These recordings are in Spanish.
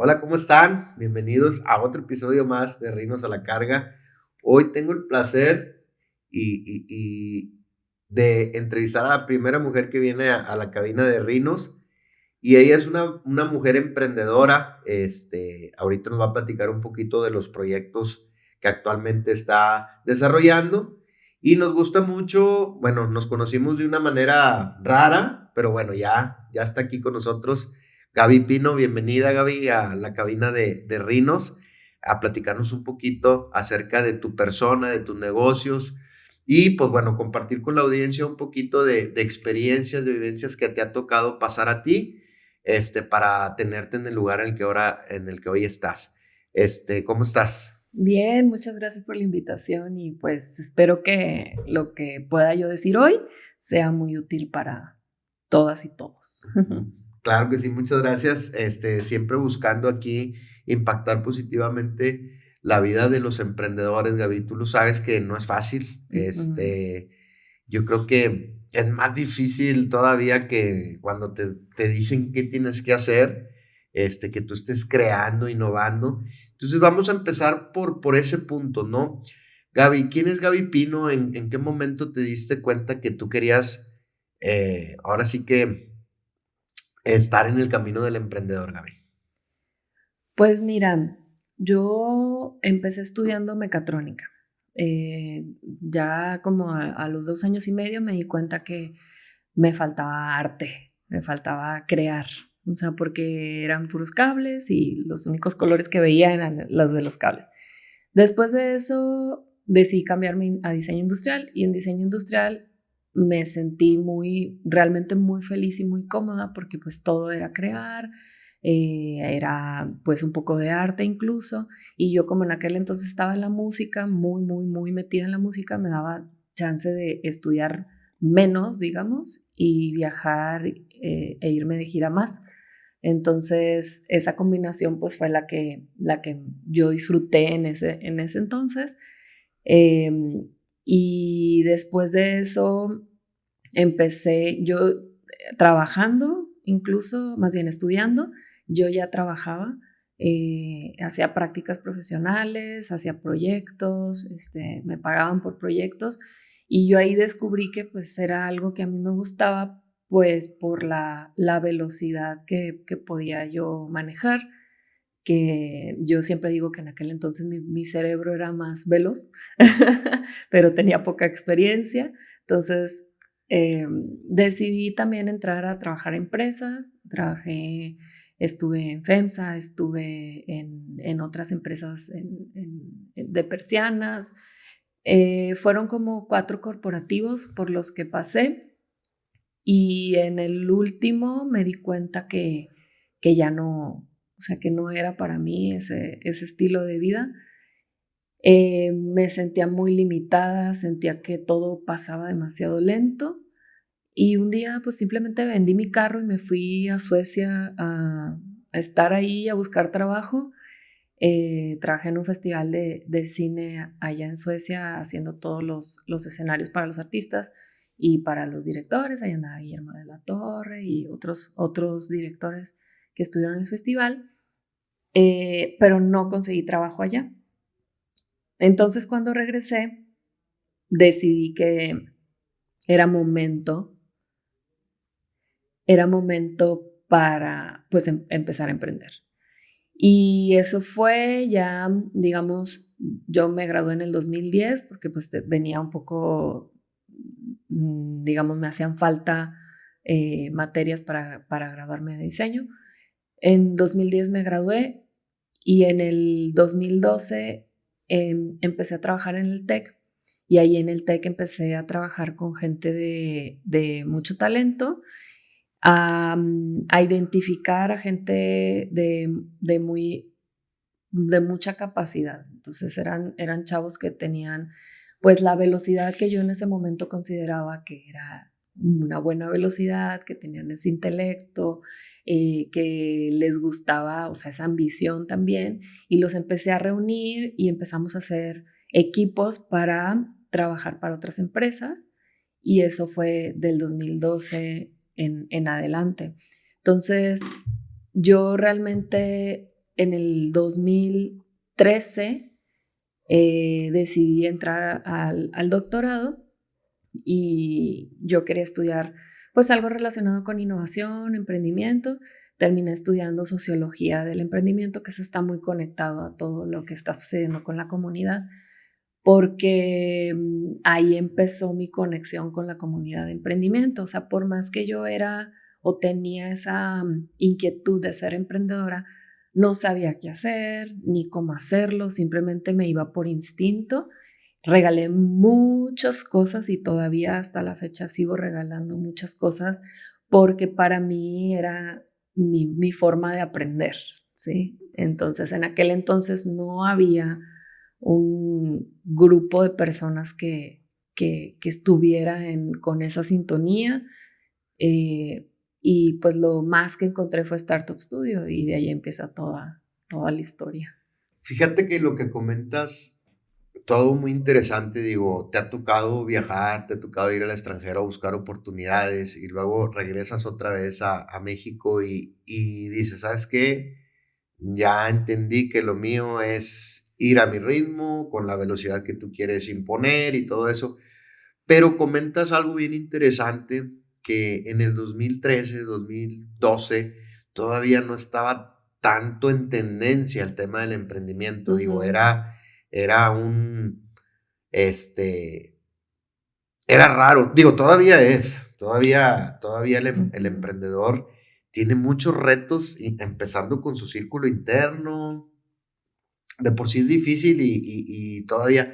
Hola, ¿cómo están? Bienvenidos a otro episodio más de Reinos a la Carga. Hoy tengo el placer y de entrevistar a la primera mujer que viene a la cabina de Rinos y ella es una mujer emprendedora. Ahorita nos va a platicar un poquito de los proyectos que actualmente está desarrollando y nos gusta mucho. Bueno, nos conocimos de una manera rara, pero bueno, ya está aquí con nosotros Gaby Pino. Bienvenida, Gaby, a la cabina de Rinos, a platicarnos un poquito acerca de tu persona, de tus negocios y pues bueno, compartir con la audiencia un poquito de experiencias, de vivencias que te ha tocado pasar a ti, para tenerte en el lugar en el que hoy estás. ¿Cómo estás? Bien, muchas gracias por la invitación y pues espero que lo que pueda yo decir hoy sea muy útil para todas y todos. Claro que sí, muchas gracias. Siempre buscando aquí impactar positivamente la vida de los emprendedores, Gaby. Tú lo sabes que no es fácil. Yo creo que es más difícil todavía que cuando te dicen qué tienes que hacer, que tú estés creando, innovando. Entonces vamos a empezar por ese punto, ¿no? Gaby, ¿quién es Gaby Pino? ¿En qué momento te diste cuenta que tú querías, ahora sí que estar en el camino del emprendedor, Gaby? Pues mira, yo empecé estudiando mecatrónica. Ya como a los 2 años y medio me di cuenta que me faltaba arte, me faltaba crear. O sea, porque eran puros cables y los únicos colores que veía eran los de los cables. Después de eso decidí cambiarme a diseño industrial y en diseño industrial me sentí realmente muy feliz y muy cómoda porque pues todo era crear, era pues un poco de arte incluso, y yo como en aquel entonces estaba en la música, muy metida en la música, me daba chance de estudiar menos, digamos, y viajar e irme de gira más. Entonces, esa combinación pues fue la que yo disfruté en ese entonces. Eh, y después de eso empecé yo trabajando, incluso más bien estudiando, yo ya trabajaba, hacía prácticas profesionales, hacía proyectos, me pagaban por proyectos y yo ahí descubrí que pues era algo que a mí me gustaba pues por la velocidad que podía yo manejar, que yo siempre digo que en aquel entonces mi cerebro era más veloz, pero tenía poca experiencia. Entonces decidí también entrar a trabajar en empresas. Estuve en FEMSA, estuve en otras empresas de persianas. Fueron como 4 corporativos por los que pasé y en el último me di cuenta que ya no, o sea, que no era para mí ese estilo de vida. Me sentía muy limitada, sentía que todo pasaba demasiado lento y un día pues simplemente vendí mi carro y me fui a Suecia a estar ahí, a buscar trabajo. Trabajé en un festival de cine allá en Suecia haciendo todos los escenarios para los artistas y para los directores. Ahí andaba Guillermo de la Torre y otros directores que estuvieron en el festival, pero no conseguí trabajo allá. Entonces cuando regresé decidí que era momento, era momento para pues empezar a emprender. Y eso fue ya, digamos, yo me gradué en el 2010 porque pues venía un poco, digamos, me hacían falta materias para graduarme de diseño. En 2010 me gradué y en el 2012 empecé a trabajar en el TEC y ahí en el TEC empecé a trabajar con gente de mucho talento, a identificar a gente de mucha capacidad. Entonces eran chavos que tenían pues la velocidad que yo en ese momento consideraba que era una buena velocidad, que tenían ese intelecto, que les gustaba, o sea, esa ambición también, y los empecé a reunir y empezamos a hacer equipos para trabajar para otras empresas, y eso fue del 2012 en adelante. Entonces, yo realmente en el 2013 decidí entrar al doctorado y yo quería estudiar pues algo relacionado con innovación, emprendimiento. Terminé estudiando sociología del emprendimiento, que eso está muy conectado a todo lo que está sucediendo con la comunidad, porque ahí empezó mi conexión con la comunidad de emprendimiento. O sea, por más que yo era o tenía esa inquietud de ser emprendedora, no sabía qué hacer ni cómo hacerlo, simplemente me iba por instinto. Regalé muchas cosas y todavía hasta la fecha sigo regalando muchas cosas porque para mí era mi forma de aprender, ¿sí? Entonces, en aquel entonces no había un grupo de personas que estuviera con esa sintonía, y pues lo más que encontré fue Startup Studio y de ahí empieza toda la historia. Fíjate que lo que comentas, todo muy interesante, digo, te ha tocado viajar, te ha tocado ir al extranjero a buscar oportunidades y luego regresas otra vez a México y dices, ¿sabes qué? Ya entendí que lo mío es ir a mi ritmo, con la velocidad que tú quieres imponer y todo eso. Pero comentas algo bien interesante, que en el 2013, 2012, todavía no estaba tanto en tendencia el tema del emprendimiento. Digo, Uh-huh. era un, este, era raro. Digo, todavía el Uh-huh. emprendedor tiene muchos retos, empezando con su círculo interno. De por sí es difícil y todavía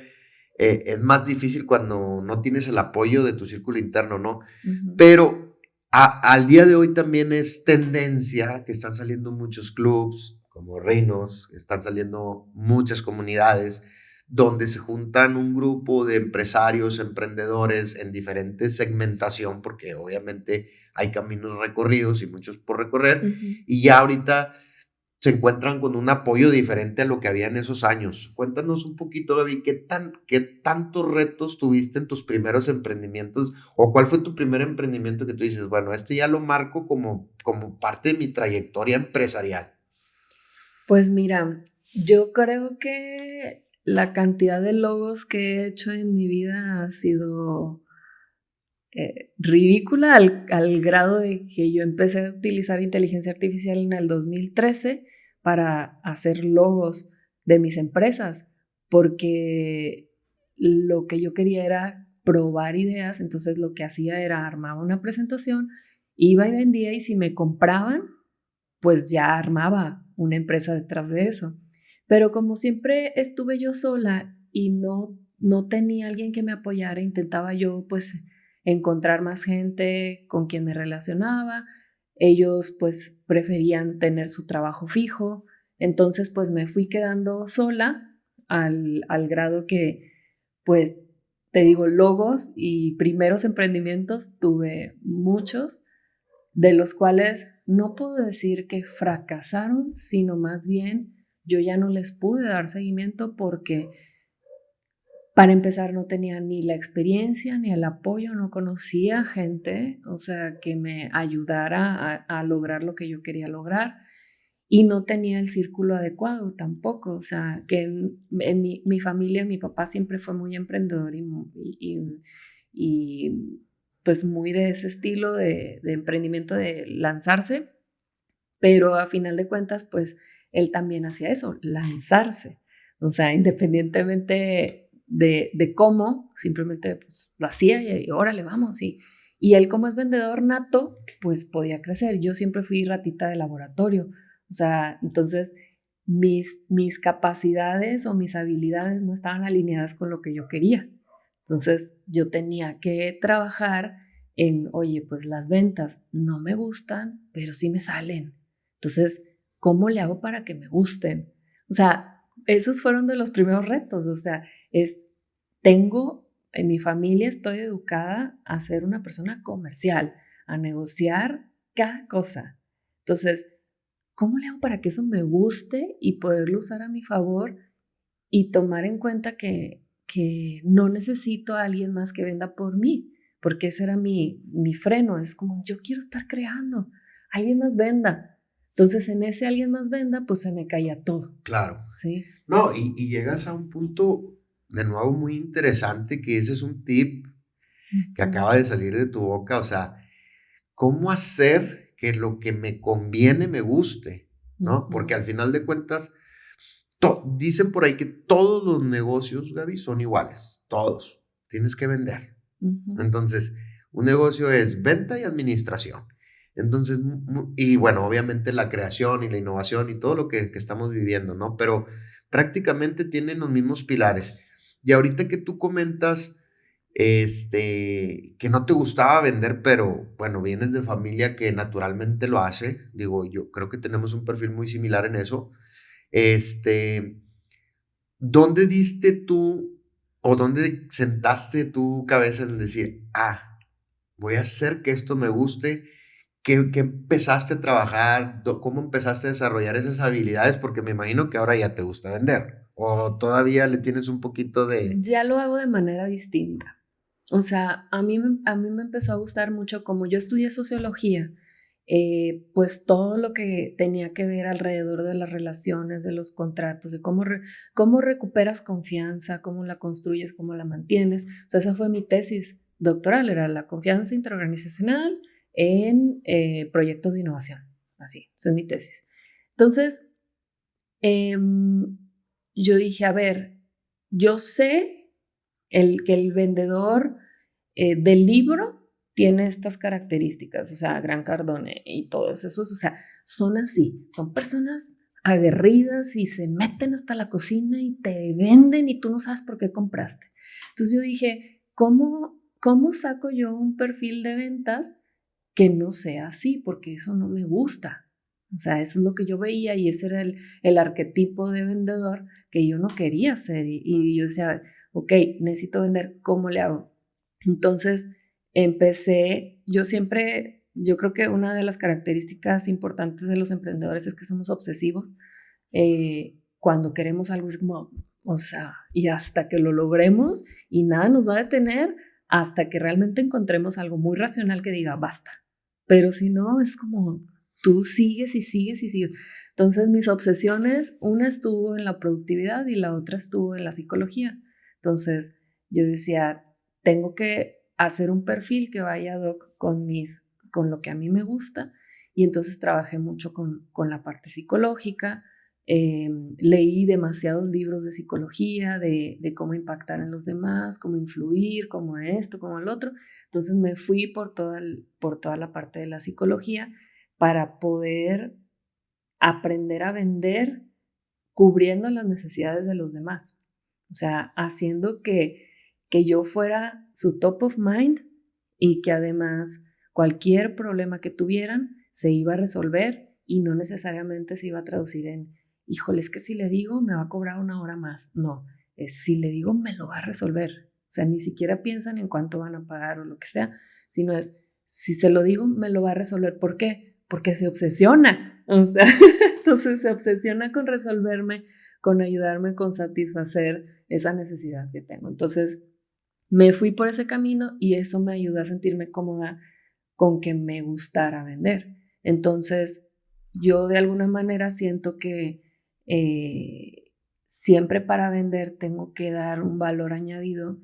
es más difícil cuando no tienes el apoyo de tu círculo interno, ¿no? Uh-huh. Pero al día de hoy también es tendencia que están saliendo muchos clubs como Reinos, están saliendo muchas comunidades donde se juntan un grupo de empresarios, emprendedores en diferentes segmentación, porque obviamente hay caminos recorridos y muchos por recorrer, Uh-huh. y ya ahorita se encuentran con un apoyo diferente a lo que había en esos años. Cuéntanos un poquito, Gaby, qué tantos retos tuviste en tus primeros emprendimientos o cuál fue tu primer emprendimiento que tú dices, bueno, este ya lo marco como parte de mi trayectoria empresarial? Pues mira, yo creo que la cantidad de logos que he hecho en mi vida ha sido ridícula al grado de que yo empecé a utilizar inteligencia artificial en el 2013 para hacer logos de mis empresas, porque lo que yo quería era probar ideas. Entonces lo que hacía era armaba una presentación, iba y vendía, y si me compraban, pues ya armaba una empresa detrás de eso. Pero como siempre estuve yo sola y no tenía alguien que me apoyara, intentaba yo pues encontrar más gente con quien me relacionaba. Ellos pues preferían tener su trabajo fijo. Entonces pues me fui quedando sola al grado que pues te digo, logos y primeros emprendimientos tuve muchos, de los cuales no puedo decir que fracasaron, sino más bien yo ya no les pude dar seguimiento porque, para empezar, no tenía ni la experiencia ni el apoyo, no conocía gente, o sea, que me ayudara a lograr lo que yo quería lograr, y no tenía el círculo adecuado tampoco. O sea, que en mi familia, mi papá siempre fue muy emprendedor y pues muy de ese estilo de emprendimiento, de lanzarse, pero a final de cuentas, pues él también hacía eso, lanzarse. O sea, independientemente de cómo, simplemente pues lo hacía y órale, vamos. Y él, como es vendedor nato, pues podía crecer. Yo siempre fui ratita de laboratorio. O sea, entonces mis capacidades o mis habilidades no estaban alineadas con lo que yo quería. Entonces yo tenía que trabajar en, oye, pues las ventas no me gustan, pero sí me salen. Entonces, ¿cómo le hago para que me gusten? O sea, esos fueron de los primeros retos. O sea, en mi familia estoy educada a ser una persona comercial, a negociar cada cosa. Entonces, ¿cómo le hago para que eso me guste y poderlo usar a mi favor y tomar en cuenta que no necesito a alguien más que venda por mí? Porque ese era mi freno. Es como, yo quiero estar creando, alguien más venda. Entonces, en ese alguien más venda, pues se me caía todo. Claro. Sí. No, y llegas a un punto de nuevo muy interesante, que ese es un tip que acaba de salir de tu boca, o sea, ¿cómo hacer que lo que me conviene me guste? ¿No? Porque al final de cuentas, dicen por ahí que todos los negocios, Gaby, son iguales, todos. Tienes que vender. Entonces, un negocio es venta y administración. Entonces, y bueno, obviamente la creación y la innovación y todo lo que estamos viviendo, ¿no? Pero prácticamente tienen los mismos pilares. Y ahorita que tú comentas, que no te gustaba vender, pero bueno, vienes de familia que naturalmente lo hace. Digo, yo creo que tenemos un perfil muy similar en eso. ¿Dónde diste tú o dónde sentaste tu cabeza en decir, voy a hacer que esto me guste? ¿Qué empezaste a trabajar? ¿Cómo empezaste a desarrollar esas habilidades? Porque me imagino que ahora ya te gusta vender. ¿O todavía le tienes un poquito de...? Ya lo hago de manera distinta. O sea, a mí me empezó a gustar mucho, como yo estudié sociología, pues todo lo que tenía que ver alrededor de las relaciones, de los contratos, de cómo recuperas confianza, cómo la construyes, cómo la mantienes. O sea, esa fue mi tesis doctoral, era la confianza interorganizacional en proyectos de innovación. Así, esa es mi tesis. Entonces, yo dije, a ver, yo sé que el vendedor del libro tiene estas características, o sea, Grant Cardone y todos esos, o sea, son así, son personas aguerridas y se meten hasta la cocina y te venden y tú no sabes por qué compraste. Entonces yo dije, ¿cómo saco yo un perfil de ventas que no sea así? Porque eso no me gusta. O sea, eso es lo que yo veía y ese era el arquetipo de vendedor que yo no quería ser. Y yo decía, ok, necesito vender, ¿cómo le hago? Entonces empecé, yo creo que una de las características importantes de los emprendedores es que somos obsesivos. Cuando queremos algo es como, o sea, y hasta que lo logremos y nada nos va a detener hasta que realmente encontremos algo muy racional que diga, basta. Pero si no, es como, tú sigues y sigues y sigues. Entonces mis obsesiones, una estuvo en la productividad y la otra estuvo en la psicología. Entonces yo decía, tengo que hacer un perfil que vaya ad hoc con lo que a mí me gusta, y entonces trabajé mucho con la parte psicológica. Leí demasiados libros de psicología, de cómo impactar en los demás, cómo influir, cómo esto, cómo el otro. Entonces me fui por toda la parte de la psicología para poder aprender a vender cubriendo las necesidades de los demás. O sea, haciendo que yo fuera su top of mind y que además cualquier problema que tuvieran se iba a resolver y no necesariamente se iba a traducir en, híjole, es que si le digo me va a cobrar una hora más. No, es si le digo me lo va a resolver. O sea, ni siquiera piensan en cuánto van a pagar o lo que sea, sino es, si se lo digo me lo va a resolver. ¿Por qué? Porque se obsesiona. O sea, entonces se obsesiona con resolverme, con ayudarme, con satisfacer esa necesidad que tengo. Entonces me fui por ese camino y eso me ayudó a sentirme cómoda con que me gustara vender. Entonces yo de alguna manera siento que siempre para vender tengo que dar un valor añadido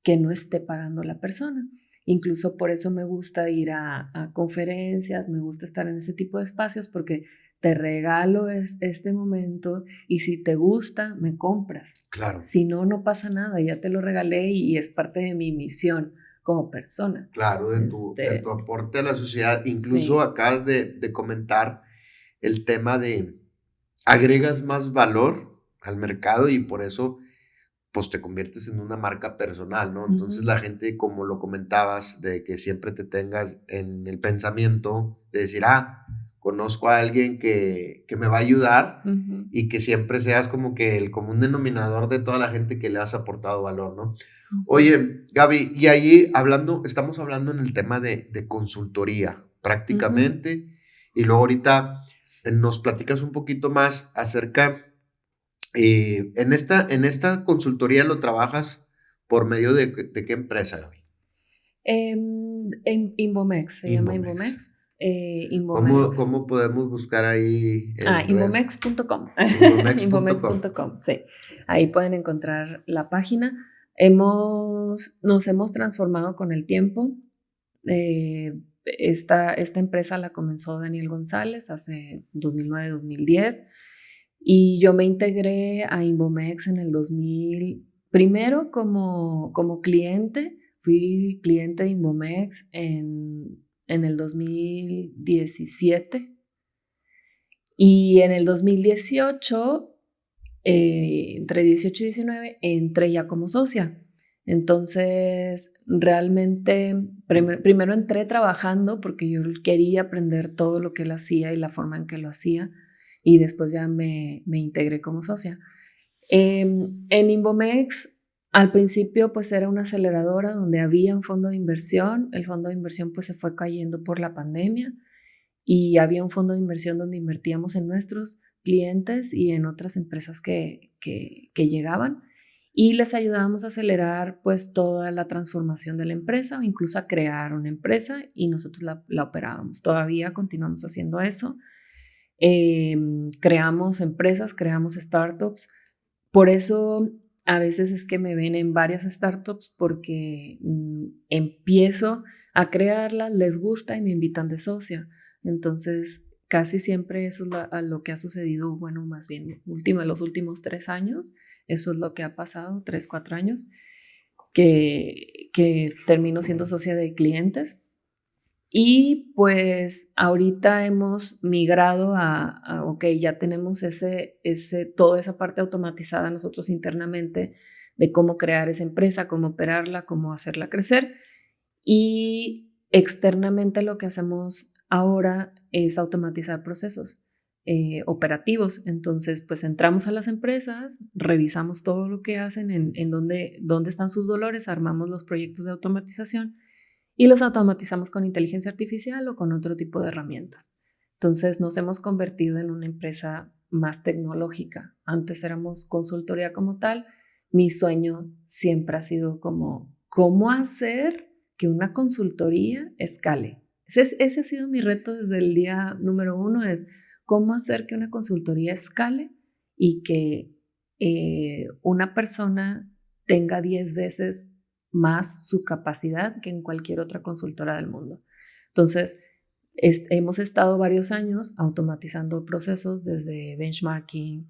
que no esté pagando la persona. Incluso por eso me gusta ir a conferencias, me gusta estar en ese tipo de espacios porque te regalo este momento y si te gusta, me compras. Claro. Si no, no pasa nada, ya te lo regalé y es parte de mi misión como persona. Claro, de tu aporte a la sociedad. Incluso sí. Acabas de comentar el tema de agregas más valor al mercado y por eso pues te conviertes en una marca personal, ¿no? Entonces la gente, como lo comentabas, de que siempre te tengas en el pensamiento de decir, conozco a alguien que me va a ayudar y que siempre seas como que el común denominador de toda la gente que le has aportado valor, ¿no? Oye, Gaby, y ahí estamos hablando en el tema de consultoría prácticamente y luego ahorita nos platicas un poquito más acerca... en esta consultoría lo trabajas por medio de qué empresa, Gaby? Invomex, se llama Invomex. Inbomex. ¿Cómo podemos buscar ahí? Inbomex.com. Inbomex.com. Inbomex.com, sí. Ahí pueden encontrar la página. Nos hemos transformado con el tiempo. Esta empresa la comenzó Daniel González hace 2009-2010 y yo me integré a Inbomex en el 2000, primero como cliente. Fui cliente de Inbomex en el 2017 y en el 2018, entre 18 y 19, entré ya como socia. Entonces, realmente, primero entré trabajando porque yo quería aprender todo lo que él hacía y la forma en que lo hacía, y después ya me integré como socia. En Inbomex, al principio, pues era una aceleradora donde había un fondo de inversión. El fondo de inversión pues se fue cayendo por la pandemia y había un fondo de inversión donde invertíamos en nuestros clientes y en otras empresas que llegaban, y les ayudábamos a acelerar pues toda la transformación de la empresa o incluso a crear una empresa, y nosotros la operábamos. Todavía continuamos haciendo eso. Creamos empresas, creamos startups. Por eso a veces es que me ven en varias startups porque empiezo a crearlas, les gusta y me invitan de socia. Entonces, casi siempre eso es lo que ha sucedido, bueno, más bien los últimos 3 años, eso es lo que ha pasado, 3, 4 años, que termino siendo socia de clientes. Y pues ahorita hemos migrado ok, ya tenemos toda esa parte automatizada nosotros internamente de cómo crear esa empresa, cómo operarla, cómo hacerla crecer. Y externamente lo que hacemos ahora es automatizar procesos operativos. Entonces, pues entramos a las empresas, revisamos todo lo que hacen, en dónde están sus dolores, armamos los proyectos de automatización y los automatizamos con inteligencia artificial o con otro tipo de herramientas. Entonces nos hemos convertido en una empresa más tecnológica. Antes éramos consultoría como tal. Mi sueño siempre ha sido cómo hacer que una consultoría escale. Ese ha sido mi reto desde el día número 1, es cómo hacer que una consultoría escale y que una persona tenga 10 veces más su capacidad que en cualquier otra consultora del mundo. Entonces, hemos estado varios años automatizando procesos desde benchmarking,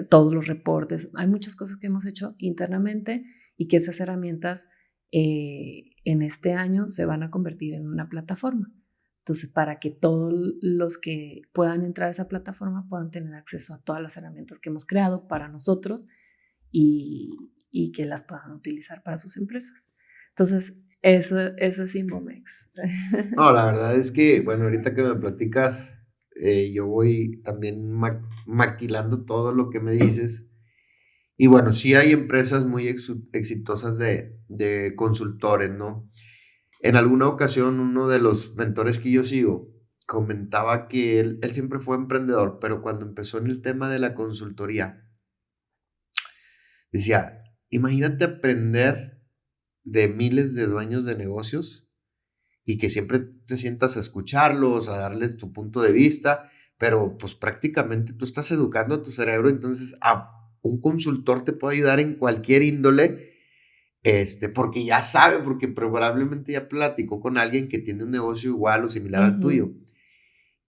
todos los reportes. Hay muchas cosas que hemos hecho internamente y que esas herramientas en este año se van a convertir en una plataforma. Entonces, para que todos los que puedan entrar a esa plataforma puedan tener acceso a todas las herramientas que hemos creado para nosotros y que las puedan utilizar para sus empresas. Entonces, eso es Inbomex. No, la verdad es que, bueno, ahorita que me platicas, yo voy también maquilando todo lo que me dices. Y bueno, sí hay empresas muy exitosas de consultores, ¿no? En alguna ocasión, uno de los mentores que yo sigo comentaba que él siempre fue emprendedor, pero cuando empezó en el tema de la consultoría, decía, imagínate aprender de miles de dueños de negocios y que siempre te sientas a escucharlos, a darles tu punto de vista, pero pues prácticamente tú estás educando a tu cerebro. Entonces un consultor te puede ayudar en cualquier índole, porque ya sabe, porque probablemente ya platicó con alguien que tiene un negocio igual o similar al tuyo.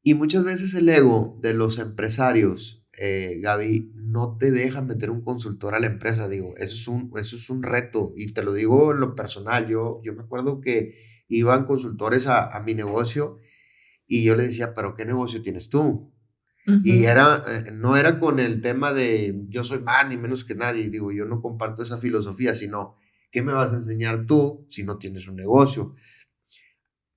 Y muchas veces el ego de los empresarios, Gaby, no te deja meter un consultor a la empresa. Digo, eso es un reto, y te lo digo en lo personal. Yo me acuerdo que iban consultores a mi negocio y yo le decía, ¿pero qué negocio tienes tú? Y no era con el tema de yo soy más ni menos que nadie. Digo, yo no comparto esa filosofía, sino ¿qué me vas a enseñar tú si no tienes un negocio?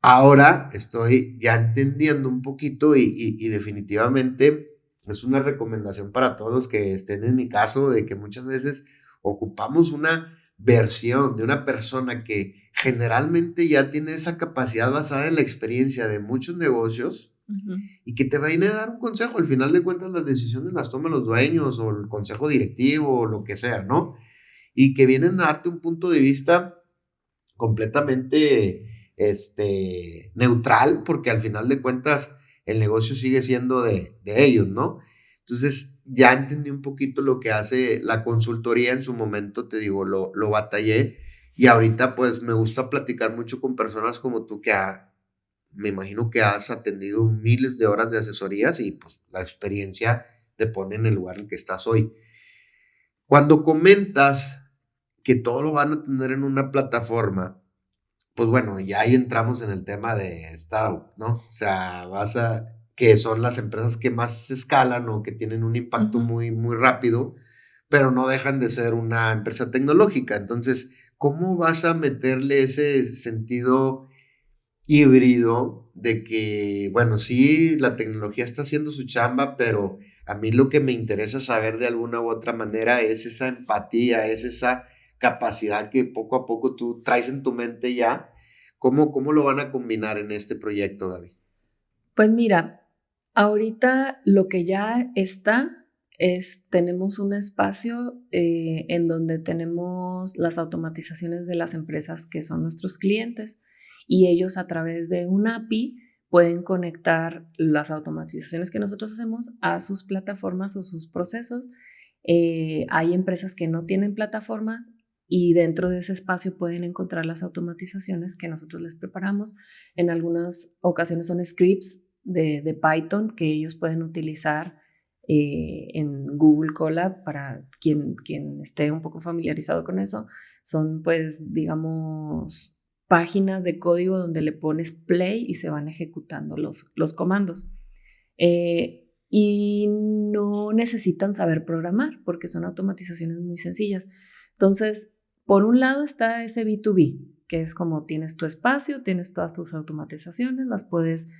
Ahora estoy ya entendiendo un poquito y definitivamente es una recomendación para todos los que estén en mi caso, de que muchas veces ocupamos una versión de una persona que generalmente ya tiene esa capacidad basada en la experiencia de muchos negocios y que te va a ir a dar un consejo. Al final de cuentas, las decisiones las toman los dueños o el consejo directivo o lo que sea, ¿no? Y que vienen a darte un punto de vista completamente neutral, porque al final de cuentas el negocio sigue siendo de ellos, ¿no? Entonces ya entendí un poquito lo que hace la consultoría. En su momento, te digo, lo batallé, y ahorita pues me gusta platicar mucho con personas como tú que me imagino que has atendido miles de horas de asesorías, y pues la experiencia te pone en el lugar en que estás hoy. Cuando comentas que todo lo van a tener en una plataforma, pues bueno, ya ahí entramos en el tema de startup, ¿no? O sea, que son las empresas que más escalan o que tienen un impacto Ujú. muy, muy rápido, pero no dejan de ser una empresa tecnológica. Entonces, ¿cómo vas a meterle ese sentido híbrido de que, bueno, sí, la tecnología está haciendo su chamba, pero a mí lo que me interesa saber de alguna u otra manera es esa empatía, es esa capacidad que poco a poco tú traes en tu mente ya? ¿Cómo lo van a combinar en este proyecto, Gaby? Pues mira, ahorita lo que ya está tenemos un espacio en donde tenemos las automatizaciones de las empresas que son nuestros clientes, y ellos a través de un API pueden conectar las automatizaciones que nosotros hacemos a sus plataformas o sus procesos. Hay empresas que no tienen plataformas, y dentro de ese espacio pueden encontrar las automatizaciones que nosotros les preparamos. En algunas ocasiones son scripts de Python que ellos pueden utilizar en Google Colab. Para quien esté un poco familiarizado con eso, son pues digamos páginas de código donde le pones play y se van ejecutando los comandos. Y no necesitan saber programar porque son automatizaciones muy sencillas. Entonces, por un lado está ese B2B, que es como tienes tu espacio, tienes todas tus automatizaciones, las puedes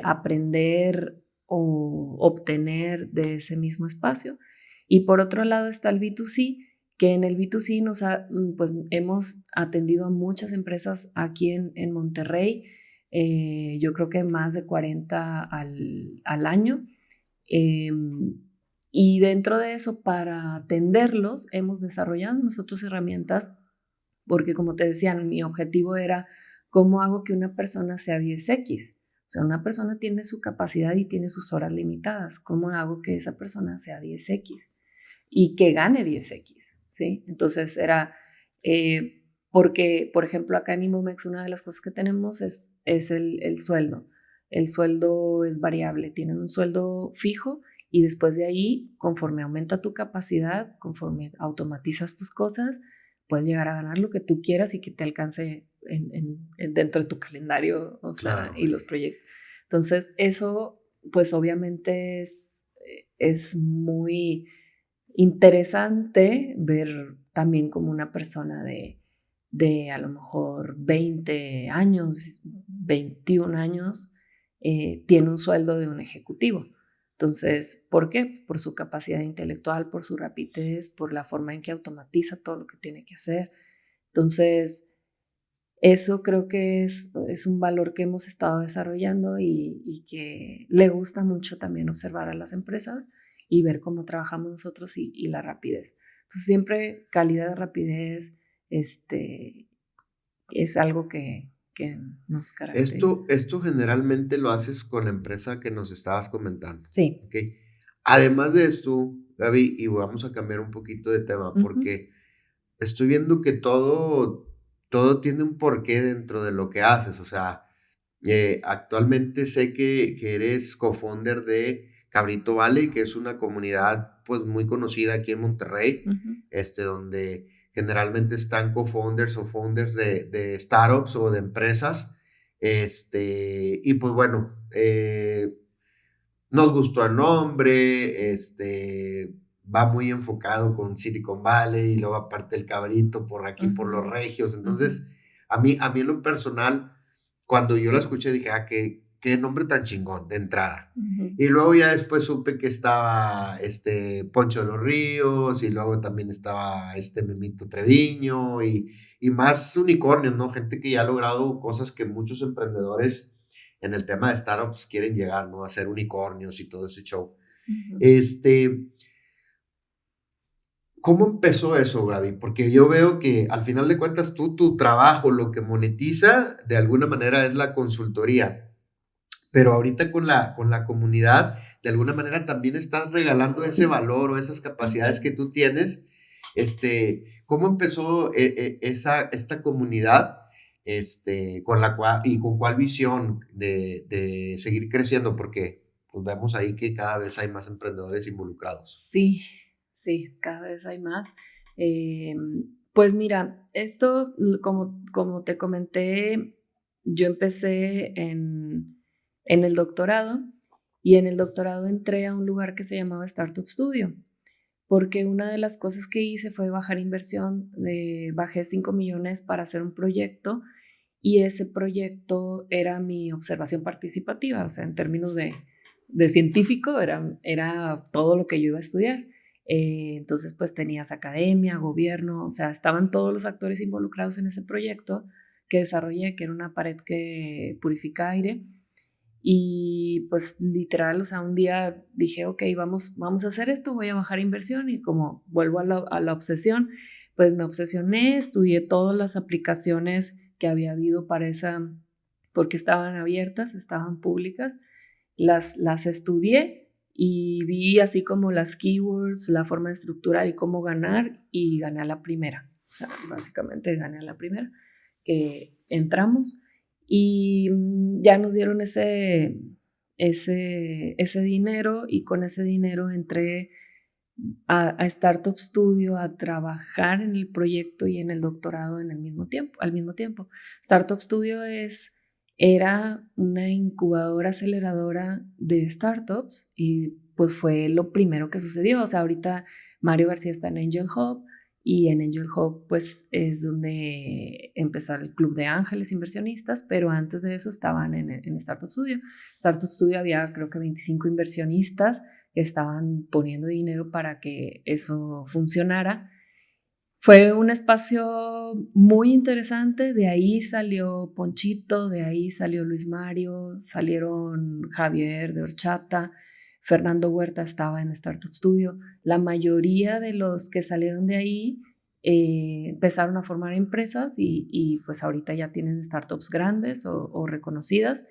aprender o obtener de ese mismo espacio. Y por otro lado está el B2C, que en el B2C pues hemos atendido a muchas empresas aquí en Monterrey, yo creo que más de 40 al año. Y dentro de eso, para atenderlos, hemos desarrollado nosotros herramientas, porque como te decía, mi objetivo era cómo hago que una persona sea 10X. O sea, una persona tiene su capacidad y tiene sus horas limitadas. ¿Cómo hago que esa persona sea 10X y que gane 10X? ¿Sí? Entonces era, porque, por ejemplo, acá en Imomex una de las cosas que tenemos es el sueldo. El sueldo es variable, tienen un sueldo fijo, y después de ahí, conforme aumenta tu capacidad, conforme automatizas tus cosas, puedes llegar a ganar lo que tú quieras y que te alcance dentro de tu calendario, o sea, Claro. y los proyectos. Entonces, eso, pues obviamente es muy interesante ver también como una persona de a lo mejor 20 años, 21 años, tiene un sueldo de un ejecutivo. Entonces, ¿por qué? Por su capacidad intelectual, por su rapidez, por la forma en que automatiza todo lo que tiene que hacer. Entonces, eso creo que es un valor que hemos estado desarrollando, y que le gusta mucho también observar a las empresas y ver cómo trabajamos nosotros, y la rapidez. Entonces, siempre calidad, rapidez, es algo que nos caracteriza. Esto generalmente lo haces con la empresa que nos estabas comentando, Sí. ¿ok? Además de esto, Gaby, y vamos a cambiar un poquito de tema, Ujú. porque estoy viendo que todo tiene un porqué dentro de lo que haces. O sea, actualmente sé que eres co-founder de Cabrito Valley, que es una comunidad pues muy conocida aquí en Monterrey, Ujú. donde generalmente están co-founders o founders de startups o de empresas. Y pues bueno, nos gustó el nombre. Va muy enfocado con Silicon Valley, y luego aparte el Cabrito por aquí, por los Ujú. regios. Ujú. Entonces, a mí en lo personal, cuando yo la escuché, dije, qué nombre tan chingón de entrada. Ujú. Y luego ya después supe que estaba Poncho de los Ríos, y luego también estaba Memito Treviño, y más unicornios, ¿no? Gente que ya ha logrado cosas que muchos emprendedores en el tema de startups quieren llegar, ¿no? A ser unicornios y todo ese show. Ujú. Este, ¿Cómo empezó eso, Gaby? Porque yo veo que al final de cuentas tu trabajo, lo que monetiza de alguna manera es la consultoría, pero ahorita con la comunidad, de alguna manera también estás regalando ese valor o esas capacidades que tú tienes. ¿Cómo empezó esta comunidad? Con la cual y con cuál visión de seguir creciendo, porque pues, vemos ahí que cada vez hay más emprendedores involucrados. Sí, sí, cada vez hay más. Eh, pues mira, esto, como te comenté, yo empecé en el doctorado y en el doctorado entré a un lugar que se llamaba Startup Studio, porque una de las cosas que hice fue bajar inversión, bajé 5 millones para hacer un proyecto y ese proyecto era mi observación participativa, o sea, en términos de científico era todo lo que yo iba a estudiar. Entonces, pues tenías academia, gobierno, o sea, estaban todos los actores involucrados en ese proyecto que desarrollé, que era una pared que purifica aire. Y pues literal, o sea, un día dije, ok, vamos a hacer esto, voy a bajar inversión y como vuelvo a la obsesión, pues me obsesioné, estudié todas las aplicaciones que había habido para esa, porque estaban abiertas, estaban públicas, las estudié y vi así como las keywords, la forma de estructurar y cómo ganar y gané a la primera. O sea, básicamente gané a la primera que entramos y ya nos dieron ese dinero y con ese dinero entré a Startup Studio a trabajar en el proyecto y en el doctorado al mismo tiempo. Startup Studio era una incubadora aceleradora de startups y pues fue lo primero que sucedió. O sea, ahorita Mario García está en Angel Hub y en Angel Hub pues es donde empezó el club de ángeles inversionistas, pero antes de eso estaban en Startup Studio. Startup Studio había creo que 25 inversionistas que estaban poniendo dinero para que eso funcionara. Fue un espacio muy interesante, de ahí salió Ponchito, de ahí salió Luis Mario, salieron Javier de Horchata, Fernando Huerta estaba en Startup Studio. La mayoría de los que salieron de ahí empezaron a formar empresas y pues ahorita ya tienen startups grandes o reconocidas,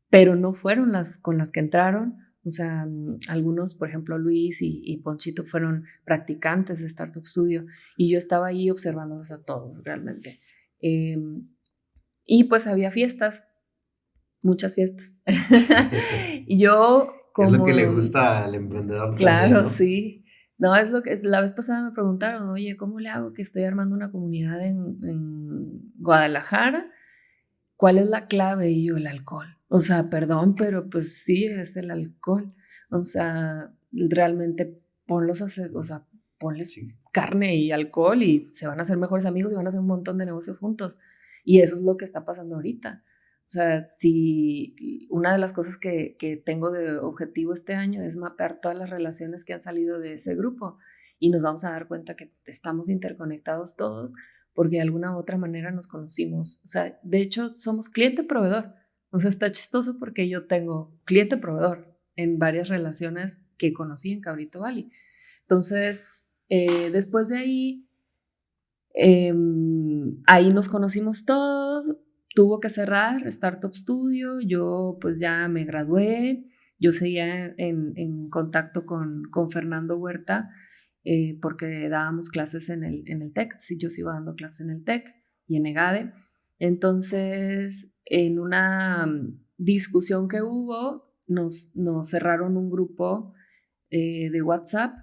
pero no fueron las con las que entraron. O sea, algunos, por ejemplo, Luis y Ponchito fueron practicantes de Startup Studio y yo estaba ahí observándolos a todos realmente. Y pues había fiestas, muchas fiestas. Y yo Es lo como... que le gusta al emprendedor también, Claro, ¿no? sí. No, es lo que es. La vez pasada me preguntaron, oye, ¿cómo le hago que estoy armando una comunidad en Guadalajara? ¿Cuál es la clave? Y yo, el alcohol. O sea, perdón, pero pues sí, es el alcohol. O sea, realmente ponlos a hacer, o sea, ponles Sí. carne y alcohol y se van a hacer mejores amigos y van a hacer un montón de negocios juntos. Y eso es lo que está pasando ahorita. O sea, si una de las cosas que tengo de objetivo este año es mapear todas las relaciones que han salido de ese grupo y nos vamos a dar cuenta que estamos interconectados todos porque de alguna u otra manera nos conocimos. O sea, de hecho, somos cliente-proveedor. O sea, está chistoso porque yo tengo cliente-proveedor en varias relaciones que conocí en Cabrito Valley. Entonces, después de ahí, ahí nos conocimos todos, tuvo que cerrar Startup Studio, yo pues ya me gradué, yo seguía en contacto con Fernando Huerta, porque dábamos clases en el TEC, sí, yo sigo dando clases en el TEC y en EGADE. Entonces, en una discusión que hubo, nos cerraron un grupo de WhatsApp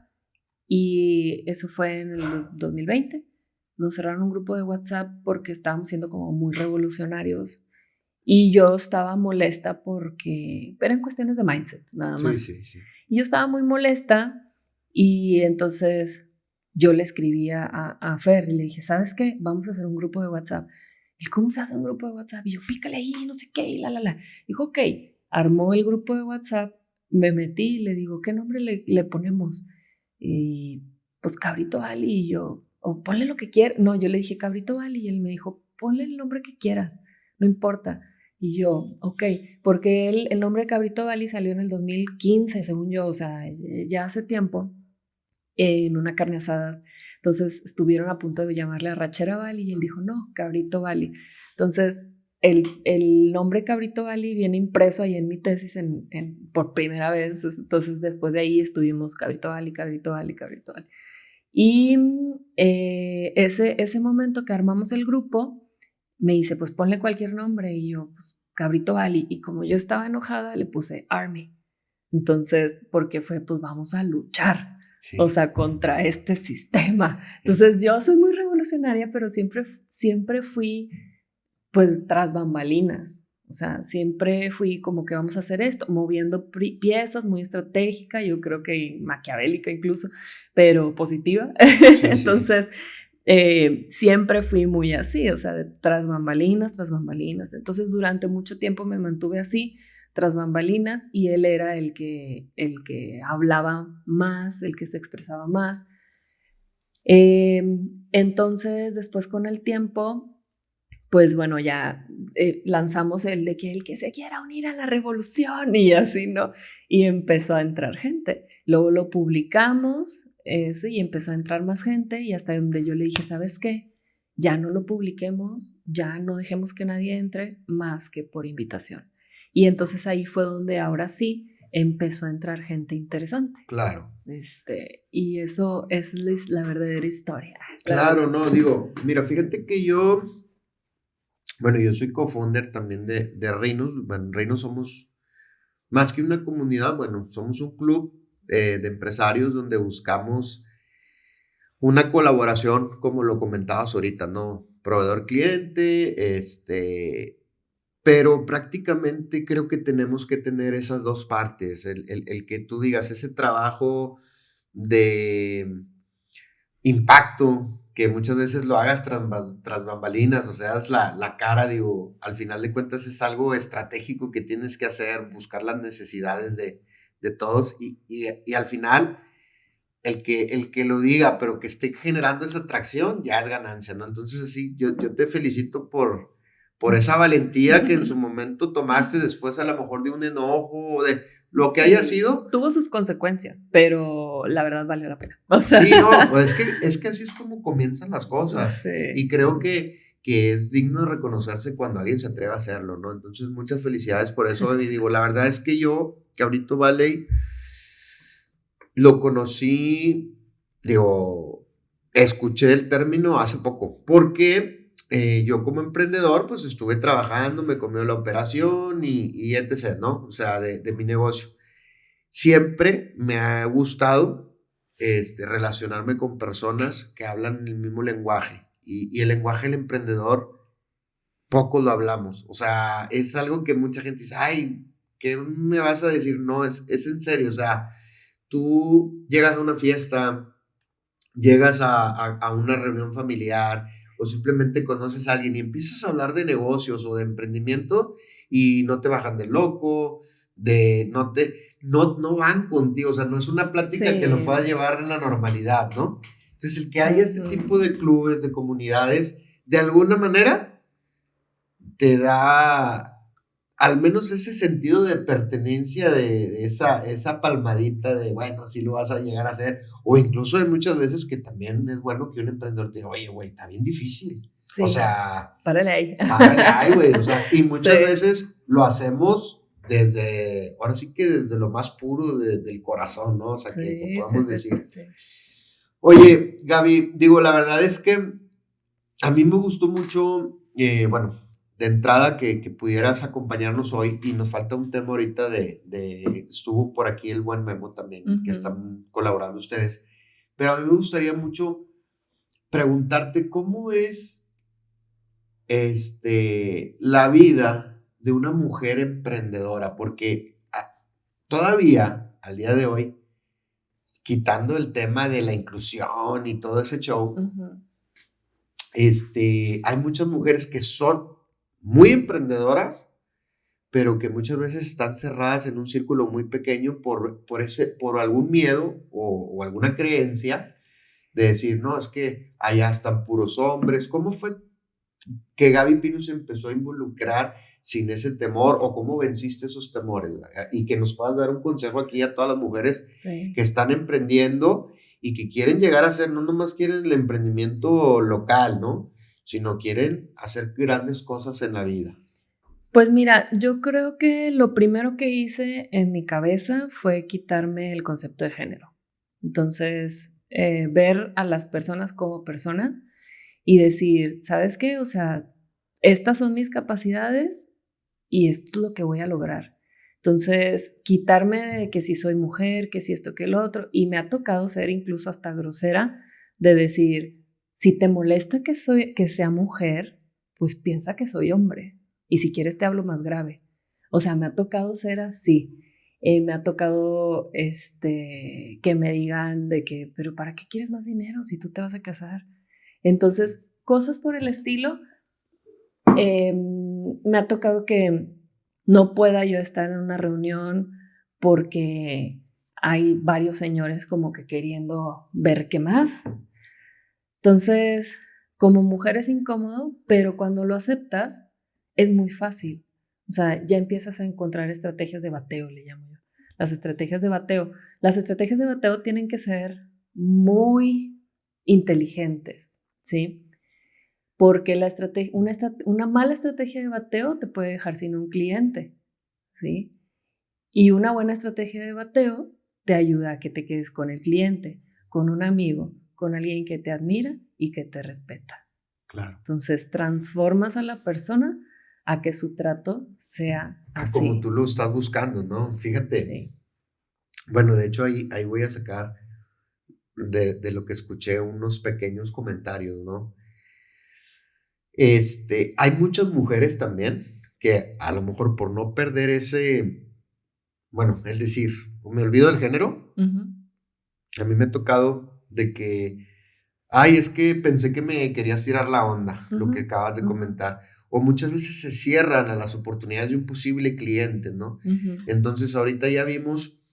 y eso fue en el 2020. Nos cerraron un grupo de WhatsApp porque estábamos siendo como muy revolucionarios y yo estaba molesta porque eran cuestiones de mindset, nada Sí, más. sí, sí. Y yo estaba muy molesta y entonces yo le escribí a Fer y le dije, ¿sabes qué? Vamos a hacer un grupo de WhatsApp. ¿Y cómo se hace un grupo de WhatsApp? Y yo, pícale ahí, no sé qué, y la. Dijo, ok, armó el grupo de WhatsApp, me metí y le digo, ¿qué nombre le ponemos? Y pues Cabrito Ali y yo, o ponle lo que quieras. No, yo le dije Cabrito Ali y él me dijo, ponle el nombre que quieras, no importa. Y yo, ok, porque el nombre de Cabrito Bali salió en el 2015, según yo, o sea, ya hace tiempo. en una carne asada. Entonces estuvieron a punto de llamarle arrachera Bali y él dijo, no, cabrito Bali. Entonces el nombre cabrito Bali viene impreso ahí en mi tesis por primera vez. Entonces después de ahí estuvimos cabrito Bali, cabrito Bali, cabrito Bali. Y ese momento que armamos el grupo, me dice, pues ponle cualquier nombre. Y yo, pues cabrito Bali. Y como yo estaba enojada, le puse Army. Entonces, porque fue, pues vamos a luchar. Sí. O sea, contra este sistema. Entonces yo soy muy revolucionaria, pero siempre fui pues tras bambalinas. O sea, siempre fui como que vamos a hacer esto, moviendo piezas, muy estratégica, yo creo que maquiavélica incluso, pero positiva. Sí, entonces, siempre fui muy así, o sea, tras bambalinas, tras bambalinas. Entonces, durante mucho tiempo me mantuve así, tras bambalinas, y él era el que hablaba más, el que se expresaba más. Entonces, después con el tiempo, pues bueno, ya lanzamos el de que el que se quiera unir a la revolución y así, ¿no? Y empezó a entrar gente. Luego lo publicamos y empezó a entrar más gente, y hasta donde yo le dije, ¿sabes qué? Ya no lo publiquemos, ya no dejemos que nadie entre más que por invitación. Y entonces ahí fue donde ahora sí empezó a entrar gente interesante. Claro. Y eso es la verdadera historia. Claro, no, digo, mira, fíjate que yo soy co-founder también de Reinos. Bueno, Reinos somos más que una comunidad, bueno, somos un club de empresarios donde buscamos una colaboración, como lo comentabas ahorita, ¿no? Proveedor-cliente, pero prácticamente creo que tenemos que tener esas dos partes, el que tú digas, ese trabajo de impacto, que muchas veces lo hagas tras bambalinas, o sea, es la cara, digo, al final de cuentas es algo estratégico que tienes que hacer, buscar las necesidades de todos y al final el que lo diga, pero que esté generando esa atracción, ya es ganancia, ¿no? Entonces, así, yo te felicito por esa valentía que en su momento tomaste después a lo mejor de un enojo o de lo que haya sido. Tuvo sus consecuencias, pero la verdad valió la pena. O sea. Sí, no, pues es que así es como comienzan las cosas. Sí. Y creo que es digno de reconocerse cuando alguien se atreve a hacerlo, ¿no? Entonces, muchas felicidades por eso. Y digo, la verdad es que yo, Cabrito Valley, lo conocí, digo, escuché el término hace poco, porque yo como emprendedor, pues estuve trabajando, me comió la operación y etc., ¿no? O sea, de mi negocio. Siempre me ha gustado relacionarme con personas que hablan el mismo lenguaje y el lenguaje del emprendedor poco lo hablamos. O sea, es algo que mucha gente dice, ay, ¿qué me vas a decir? No, es en serio. O sea, tú llegas a una fiesta, llegas a una reunión familiar o simplemente conoces a alguien y empiezas a hablar de negocios o de emprendimiento y no te bajan de loco, no van contigo, o sea, no es una plática que lo puedas llevar en la normalidad, ¿no? Entonces, el que haya este tipo de clubes, de comunidades, de alguna manera te da al menos ese sentido de pertenencia, de esa palmadita de, bueno, sí lo vas a llegar a hacer, o incluso hay muchas veces que también es bueno que un emprendedor te diga, oye, güey, está bien difícil. Sí, o sea, párale ahí, güey, o sea, y muchas veces lo hacemos ahora sí que desde lo más puro del corazón, ¿no? O sea, que podamos decir. Sí. Oye, Gaby, digo, la verdad es que a mí me gustó mucho, de entrada que pudieras acompañarnos hoy, y nos falta un tema ahorita estuvo por aquí el buen Memo también, que están colaborando ustedes, pero a mí me gustaría mucho preguntarte cómo es la vida de una mujer emprendedora, porque todavía, al día de hoy, quitando el tema de la inclusión y todo ese show, hay muchas mujeres que son muy emprendedoras, pero que muchas veces están cerradas en un círculo muy pequeño por algún miedo o alguna creencia de decir, no, es que allá están puros hombres. ¿Cómo fue que Gaby Pino se empezó a involucrar sin ese temor, o cómo venciste esos temores, y que nos puedas dar un consejo aquí a todas las mujeres que están emprendiendo y que quieren llegar a ser, no nomás quieren el emprendimiento local, ¿no? Sino quieren hacer grandes cosas en la vida. Pues mira, yo creo que lo primero que hice en mi cabeza fue quitarme el concepto de género. Entonces, ver a las personas como personas y decir, ¿sabes qué? O sea, estas son mis capacidades y esto es lo que voy a lograr. Entonces, quitarme de que si soy mujer, que si esto, que lo otro, y me ha tocado ser incluso hasta grosera de decir, si te molesta que sea mujer, pues piensa que soy hombre. Y si quieres te hablo más grave. O sea, me ha tocado ser así. Me ha tocado que me digan de que, pero ¿para qué quieres más dinero si tú te vas a casar? Entonces, cosas por el estilo. Me ha tocado que no pueda yo estar en una reunión porque hay varios señores como que queriendo ver qué más. Entonces, como mujer es incómodo, pero cuando lo aceptas, es muy fácil. O sea, ya empiezas a encontrar estrategias de bateo, le llamo yo. Las estrategias de bateo. Las estrategias de bateo tienen que ser muy inteligentes, ¿sí? Porque una mala estrategia de bateo te puede dejar sin un cliente, ¿sí? Y una buena estrategia de bateo te ayuda a que te quedes con el cliente, con un amigo, con alguien que te admira y que te respeta. Claro. Entonces, transformas a la persona a que su trato sea así. Como tú lo estás buscando, ¿no? Fíjate. Sí. Bueno, de hecho, ahí voy a sacar de lo que escuché unos pequeños comentarios, ¿no? Hay muchas mujeres también que a lo mejor por no perder bueno, es decir, me olvido del género. A mí me ha tocado de que, es que pensé que me querías tirar la onda, lo que acabas de comentar. O muchas veces se cierran a las oportunidades de un posible cliente, ¿no? Entonces ahorita ya vimos,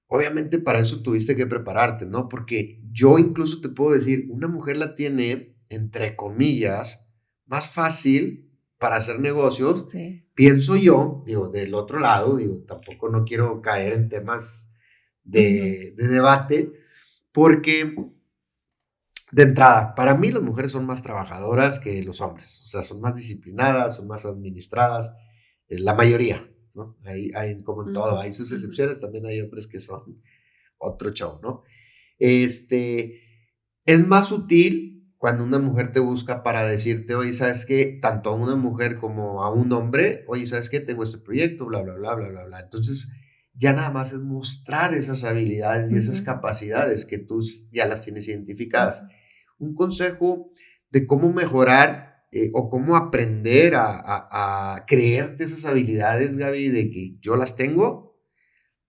obviamente para eso tuviste que prepararte, ¿no? Porque yo incluso te puedo decir, una mujer la tiene, entre comillas, más fácil para hacer negocios, sí. Pienso yo, digo, del otro lado, digo, tampoco no quiero caer en temas de debate, porque de entrada, para mí las mujeres son más trabajadoras que los hombres, o sea, son más disciplinadas, son más administradas, la mayoría, ¿no? Hay como en todo, hay sus excepciones, también hay hombres que son otro show, ¿no? Es más sutil cuando una mujer te busca para decirte, oye, ¿sabes qué? Tanto a una mujer como a un hombre, oye, ¿sabes qué? Tengo este proyecto, bla, bla, bla, bla, bla, bla. Entonces, ya nada más es mostrar esas habilidades y esas capacidades que tú ya las tienes identificadas. Un consejo de cómo mejorar o cómo aprender a creerte esas habilidades, Gaby, de que yo las tengo,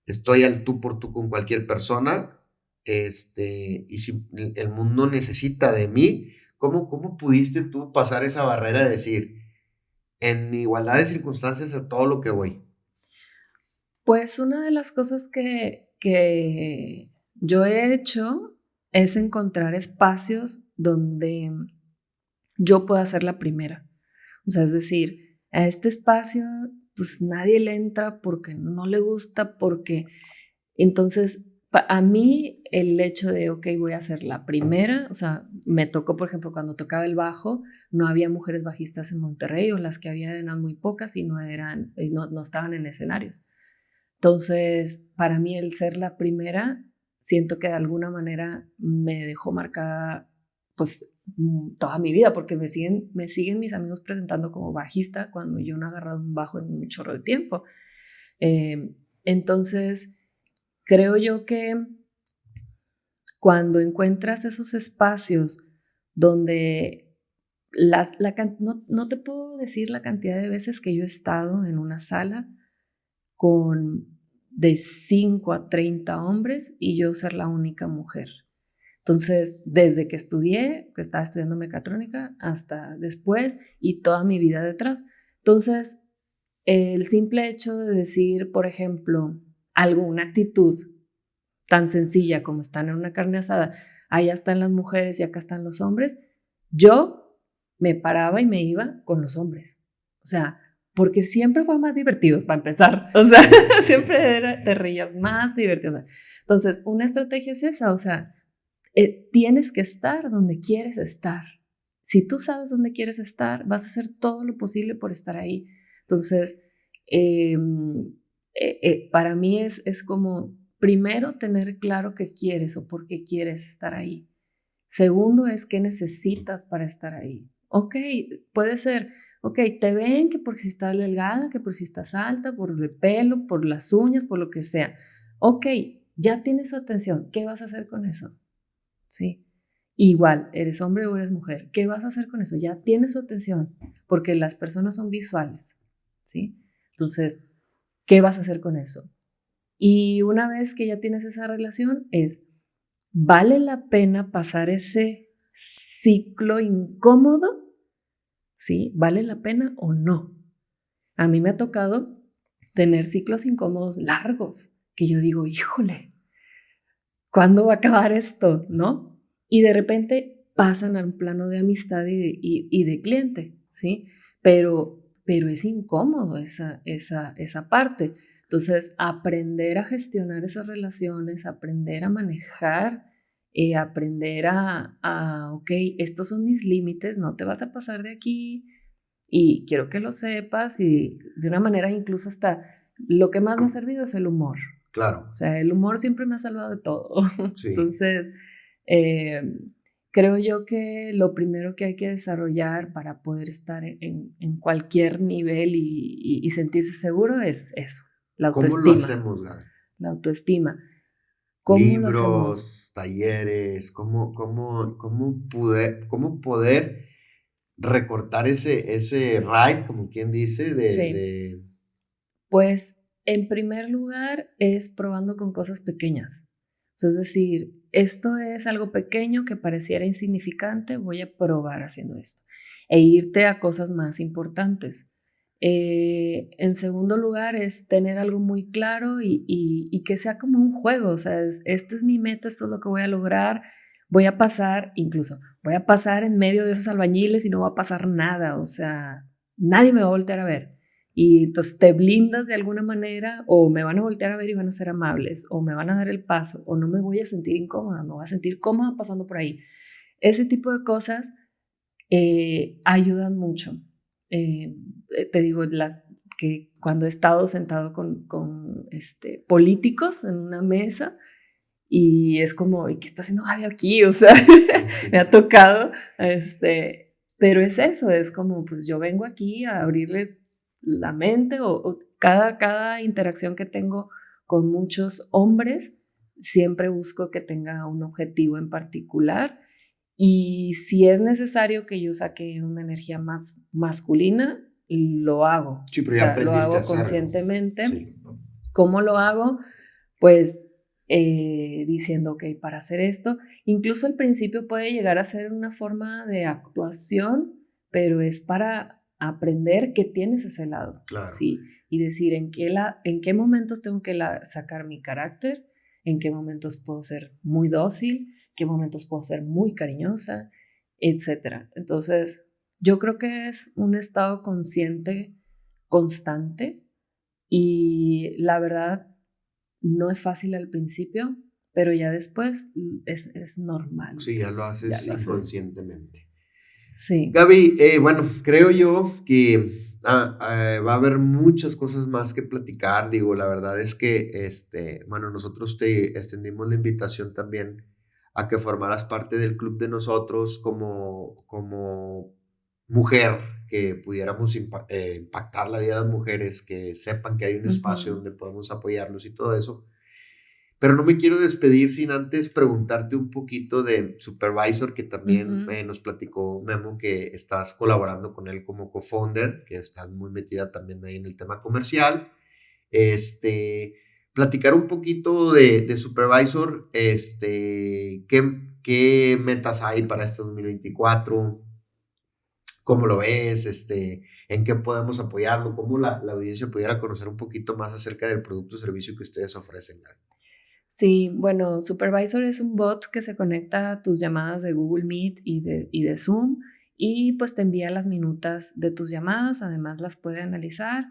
estoy al tú por tú con cualquier persona, y si el mundo necesita de mí, ¿cómo pudiste tú pasar esa barrera de decir, en igualdad de circunstancias a todo lo que voy? Pues una de las cosas que yo he hecho es encontrar espacios donde yo pueda ser la primera. O sea, es decir, a este espacio pues nadie le entra porque no le gusta, porque entonces a mí el hecho de, ok, voy a ser la primera, o sea, me tocó, por ejemplo, cuando tocaba el bajo, no había mujeres bajistas en Monterrey, o las que había eran muy pocas y no estaban en escenarios. Entonces, para mí el ser la primera, siento que de alguna manera me dejó marcada pues toda mi vida, porque me siguen mis amigos presentando como bajista cuando yo no he agarrado un bajo en un chorro de tiempo. Entonces, creo yo que cuando encuentras esos espacios donde no te puedo decir la cantidad de veces que yo he estado en una sala con de 5 a 30 hombres y yo ser la única mujer. Entonces, desde que estudié, que estaba estudiando mecatrónica, hasta después y toda mi vida detrás. Entonces, el simple hecho de decir, por ejemplo, una actitud tan sencilla como están en una carne asada, allá están las mujeres y acá están los hombres, yo me paraba y me iba con los hombres. O sea, porque siempre fueron más divertidos para empezar. O sea, siempre te reías más divertido. Entonces, una estrategia es esa, o sea, tienes que estar donde quieres estar. Si tú sabes dónde quieres estar, vas a hacer todo lo posible por estar ahí. Entonces, para mí es como, primero, tener claro qué quieres o por qué quieres estar ahí. Segundo, es qué necesitas para estar ahí. Ok, puede ser, ok, te ven que por si estás delgada, que por si estás alta, por el pelo, por las uñas, por lo que sea. Ok, ya tienes su atención. ¿Qué vas a hacer con eso? ¿Sí? Igual, eres hombre o eres mujer, ¿qué vas a hacer con eso? Ya tienes su atención, porque las personas son visuales, ¿sí? Entonces, ¿qué vas a hacer con eso? Y una vez que ya tienes esa relación, ¿vale la pena pasar ese ciclo incómodo? ¿Sí? ¿Vale la pena o no? A mí me ha tocado tener ciclos incómodos largos, que yo digo, híjole, ¿cuándo va a acabar esto? ¿No? Y de repente pasan a un plano de amistad y de cliente, ¿sí? Pero es incómodo esa parte. Entonces, aprender a gestionar esas relaciones, aprender a manejar, aprender ok, estos son mis límites, no te vas a pasar de aquí y quiero que lo sepas y de una manera incluso hasta lo que más me ha servido es el humor. Claro. O sea, el humor siempre me ha salvado de todo. Sí. Entonces, creo yo que lo primero que hay que desarrollar para poder estar en cualquier nivel y sentirse seguro es eso, la autoestima. ¿Cómo lo hacemos, Gaby? La autoestima. ¿Cómo lo hacemos? Libros, talleres, ¿cómo poder recortar ese ride, como quien dice, Sí. Pues en primer lugar es probando con cosas pequeñas. O sea, es decir, esto es algo pequeño que pareciera insignificante, voy a probar haciendo esto. E irte a cosas más importantes. En segundo lugar es tener algo muy claro y que sea como un juego. O sea, esta es mi meta, esto es lo que voy a lograr. Voy a pasar en medio de esos albañiles y no va a pasar nada. O sea, nadie me va a voltear a ver. Y entonces te blindas de alguna manera o me van a voltear a ver y van a ser amables o me van a dar el paso o no me voy a sentir incómoda, me voy a sentir cómoda pasando por ahí. Ese tipo de cosas ayudan mucho. Te digo, que cuando he estado sentado con políticos en una mesa y es como, ¿y qué está haciendo Javi aquí? O sea, me ha tocado, pero es eso, es como, pues yo vengo aquí a abrirles la mente o cada interacción que tengo con muchos hombres, siempre busco que tenga un objetivo en particular y si es necesario que yo saque una energía más masculina, lo hago. Sí, pero ya aprendiste lo hago a hacerlo. conscientemente. Sí. ¿Cómo lo hago? Pues diciendo, ok, para hacer esto, incluso al principio puede llegar a ser una forma de actuación, pero es para aprender que tienes ese lado, claro. ¿sí? Y decir en qué momentos tengo que sacar mi carácter, en qué momentos puedo ser muy dócil, qué momentos puedo ser muy cariñosa, etcétera. Entonces, yo creo que es un estado consciente constante y la verdad no es fácil al principio, pero ya después es normal. Sí, ya lo haces inconscientemente. Sí. Gaby, bueno, creo yo que va a haber muchas cosas más que platicar. Digo, la verdad es que, bueno, nosotros te extendimos la invitación también a que formaras parte del club de nosotros como mujer, que pudiéramos impactar la vida de las mujeres, que sepan que hay un espacio donde podemos apoyarlos y todo eso. Pero no me quiero despedir sin antes preguntarte un poquito de Supervisor, que también nos platicó Memo que estás colaborando con él como co-founder, que estás muy metida también ahí en el tema comercial. Platicar un poquito de Supervisor, ¿qué metas hay para este 2024? ¿Cómo lo ves? ¿En qué podemos apoyarlo? ¿Cómo la audiencia pudiera conocer un poquito más acerca del producto o servicio que ustedes ofrecen? Sí, bueno, Supervisor es un bot que se conecta a tus llamadas de Google Meet y de Zoom y pues te envía las minutas de tus llamadas, además las puede analizar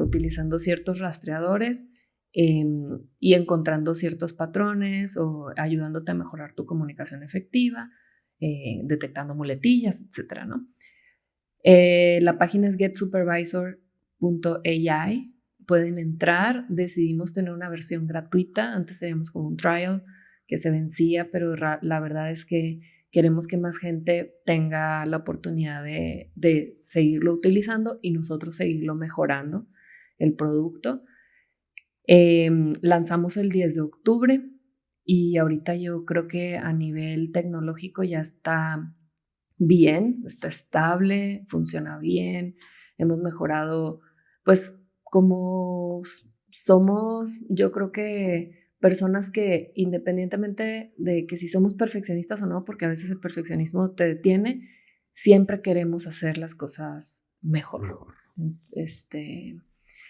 utilizando ciertos rastreadores y encontrando ciertos patrones o ayudándote a mejorar tu comunicación efectiva, detectando muletillas, etcétera, ¿no? La página es getsupervisor.ai. Pueden entrar. Decidimos tener una versión gratuita. Antes teníamos como un trial que se vencía, pero la verdad es que queremos que más gente tenga la oportunidad de seguirlo utilizando y nosotros seguirlo mejorando el producto. Lanzamos el 10 de octubre y ahorita yo creo que a nivel tecnológico ya está bien, está estable, funciona bien. Hemos mejorado, pues como somos, yo creo que personas que independientemente de que si somos perfeccionistas o no, porque a veces el perfeccionismo te detiene, siempre queremos hacer las cosas mejor.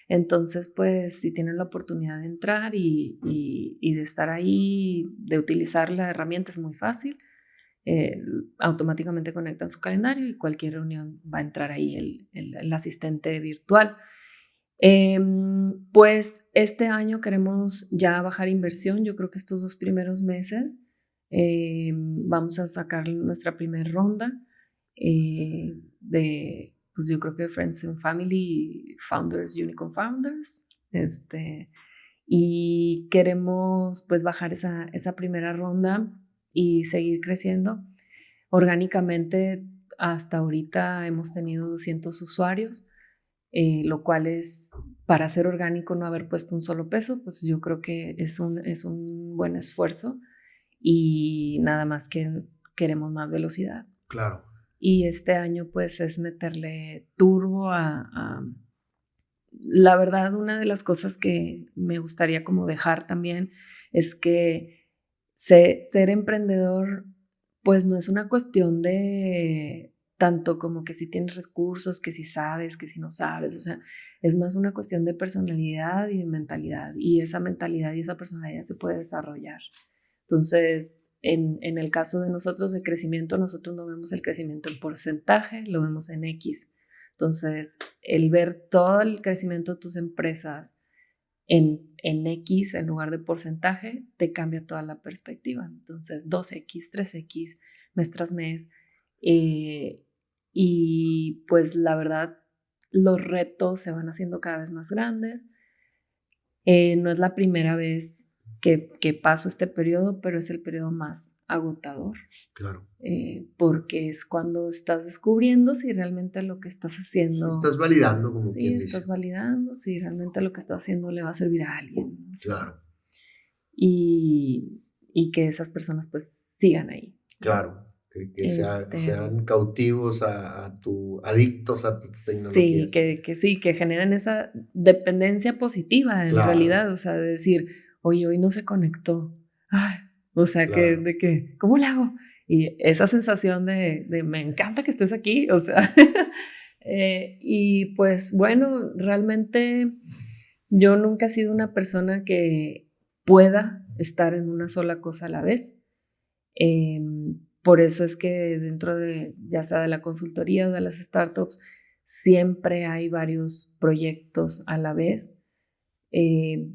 Entonces, pues si tienen la oportunidad de entrar y de estar ahí, de utilizar la herramienta, es muy fácil. Automáticamente conectan su calendario y cualquier reunión va a entrar ahí el asistente virtual. Pues este año queremos ya bajar inversión. Yo creo que estos 2 primeros meses vamos a sacar nuestra primera ronda de, pues yo creo que Friends and Family Founders, Unicorn Founders, y queremos pues bajar esa primera ronda y seguir creciendo. Orgánicamente hasta ahorita hemos tenido 200 usuarios, lo cual es, para ser orgánico, no haber puesto un solo peso, pues yo creo que es un buen esfuerzo y nada más que queremos más velocidad. Claro. Y este año pues es meterle turbo la verdad, una de las cosas que me gustaría como dejar también es que ser emprendedor pues no es una cuestión de tanto como que si tienes recursos, que si sabes, que si no sabes, o sea, es más una cuestión de personalidad y de mentalidad, y esa mentalidad y esa personalidad se puede desarrollar. Entonces, en el caso de nosotros de crecimiento, nosotros no vemos el crecimiento en porcentaje, lo vemos en X. Entonces, el ver todo el crecimiento de tus empresas en X en lugar de porcentaje, te cambia toda la perspectiva. Entonces, 2X, 3X, mes tras mes. Y pues la verdad, los retos se van haciendo cada vez más grandes. No es la primera vez que paso este periodo, pero es el periodo más agotador. Claro. Porque es cuando estás descubriendo si realmente lo que estás haciendo... Sí, estás validando, como sí, quien dice. estás validando si realmente lo que estás haciendo le va a servir a alguien. ¿Sí? Claro. Y que esas personas pues sigan ahí. Claro. Que sean cautivos adictos a tus tecnologías. Sí, que generen esa dependencia positiva en realidad, o sea, de decir, oye, hoy no se conectó, ay, o sea, claro. ¿Cómo le hago? Y esa sensación de me encanta que estés aquí, o sea, y pues bueno, realmente yo nunca he sido una persona que pueda estar en una sola cosa a la vez. Por eso es que dentro de, ya sea de la consultoría o de las startups, siempre hay varios proyectos a la vez.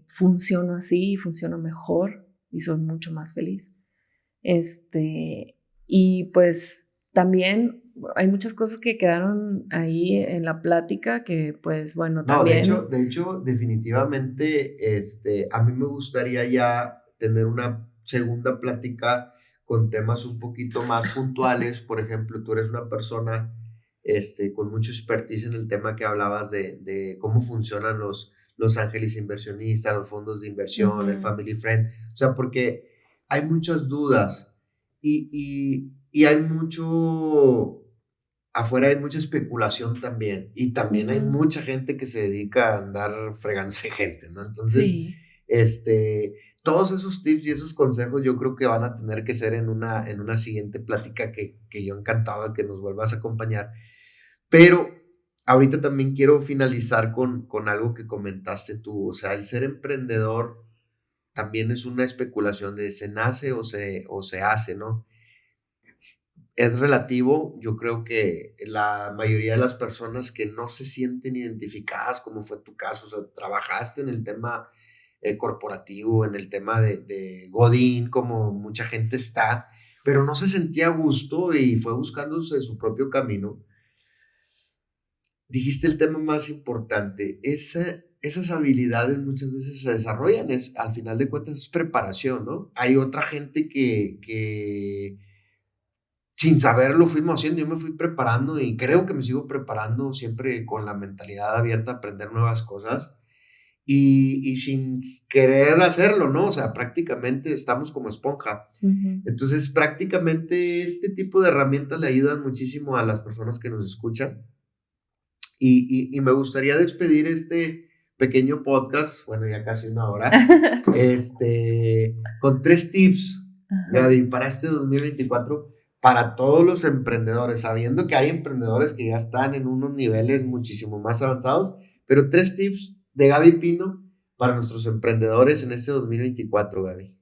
Funciono así y funciono mejor y soy mucho más feliz. Y pues también hay muchas cosas que quedaron ahí en la plática que pues bueno, también... De hecho, definitivamente, a mí me gustaría ya tener una segunda plática con temas un poquito más puntuales. Por ejemplo, tú eres una persona con mucho expertise en el tema que hablabas de cómo funcionan los ángeles inversionistas, los fondos de inversión, el family friend. O sea, porque hay muchas dudas y hay mucho... Afuera hay mucha especulación también y también hay mucha gente que se dedica a andar fregándose gente, ¿no? Entonces, sí. Todos esos tips y esos consejos yo creo que van a tener que ser en una siguiente plática que yo encantado de que nos vuelvas a acompañar. Pero ahorita también quiero finalizar con algo que comentaste tú, o sea, el ser emprendedor también es una especulación de se nace o se hace, ¿no? es relativo. Yo creo que la mayoría de las personas que no se sienten identificadas, como fue tu caso, o sea, trabajaste en el tema corporativo, en el tema de Godín, como mucha gente está, pero no se sentía a gusto y fue buscándose su propio camino. Dijiste el tema más importante, esas habilidades muchas veces se desarrollan, al final de cuentas es preparación, ¿no? Hay otra gente que sin saberlo fuimos haciendo, yo me fui preparando y creo que me sigo preparando siempre con la mentalidad abierta a aprender nuevas cosas y sin querer hacerlo, ¿no? O sea, prácticamente estamos como esponja. Entonces, prácticamente este tipo de herramientas le ayudan muchísimo a las personas que nos escuchan. Y me gustaría despedir este pequeño podcast, bueno, ya casi una hora, con 3 tips, Gaby, para este 2024, para todos los emprendedores, sabiendo que hay emprendedores que ya están en unos niveles muchísimo más avanzados, pero 3 tips de Gaby Pino para nuestros emprendedores en este 2024, Gaby.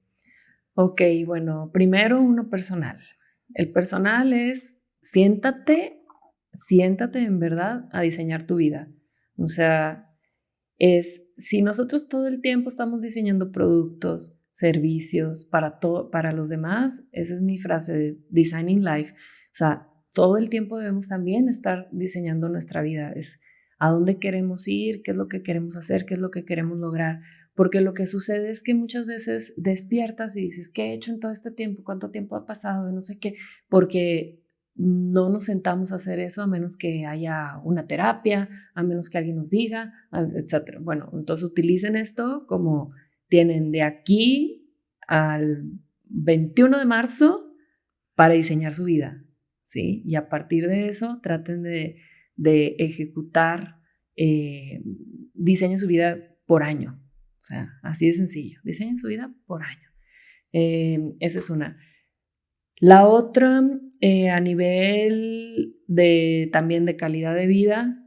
Ok, bueno, primero uno personal. El personal es siéntate en verdad a diseñar tu vida. O sea, si nosotros todo el tiempo estamos diseñando productos, servicios para los demás, esa es mi frase de Designing Life. O sea, todo el tiempo debemos también estar diseñando nuestra vida. Es a dónde queremos ir, qué es lo que queremos hacer, qué es lo que queremos lograr. Porque lo que sucede es que muchas veces despiertas y dices, ¿qué he hecho en todo este tiempo? ¿Cuánto tiempo ha pasado? No sé qué, porque no nos sentamos a hacer eso a menos que haya una terapia, a menos que alguien nos diga, etcétera. Bueno, entonces utilicen esto como tienen de aquí al 21 de marzo para diseñar su vida, ¿sí? Y a partir de eso traten de ejecutar, diseñen su vida por año. O sea, así de sencillo. Diseñen su vida por año. Esa es una. La otra, a nivel también de calidad de vida